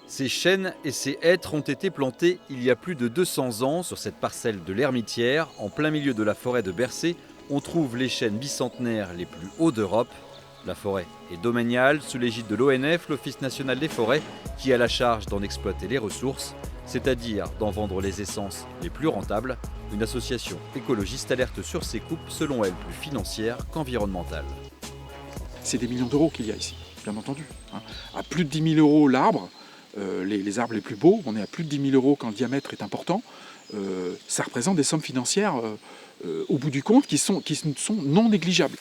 Ces chênes et ces hêtres ont été plantés il y a plus de 200 ans sur cette parcelle de l'Hermitière, en plein milieu de la forêt de Bercé. On trouve les chênes bicentenaires les plus hauts d'Europe. La forêt est domaniale sous l'égide de l'ONF, l'Office national des forêts, qui a la charge d'en exploiter les ressources, c'est-à-dire d'en vendre les essences les plus rentables. Une association écologiste alerte sur ces coupes, selon elle plus financières qu'environnementales. C'est des millions d'euros qu'il y a ici, bien entendu. À plus de 10 000 euros l'arbre, les arbres les plus beaux, on est à plus de 10 000 euros quand le diamètre est important, ça représente des sommes financières au bout du compte qui sont non négligeables.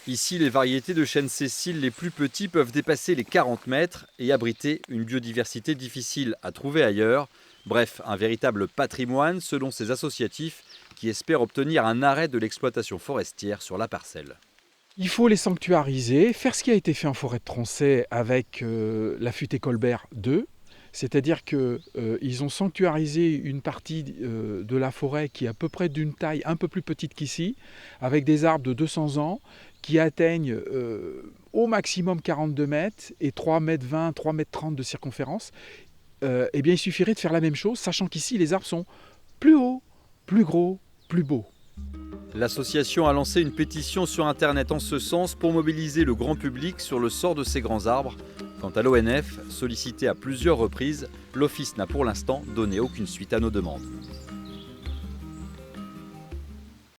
Ici, les variétés de chênes sessiles les plus petits peuvent dépasser les 40 mètres et abriter une biodiversité difficile à trouver ailleurs. Bref, un véritable patrimoine selon ces associatifs qui espèrent obtenir un arrêt de l'exploitation forestière sur la parcelle. Il faut les sanctuariser, faire ce qui a été fait en forêt de Tronchet avec la Futée Colbert 2, c'est-à-dire qu'ils ont sanctuarisé une partie de la forêt qui est à peu près d'une taille un peu plus petite qu'ici, avec des arbres de 200 ans qui atteignent au maximum 42 mètres et 3,20 mètres, 3,30 mètres de circonférence. Eh bien, il suffirait de faire la même chose, sachant qu'ici les arbres sont plus hauts, plus gros, plus beaux. L'association a lancé une pétition sur Internet en ce sens pour mobiliser le grand public sur le sort de ces grands arbres. Quant à l'ONF, sollicité à plusieurs reprises, l'Office n'a pour l'instant donné aucune suite à nos demandes.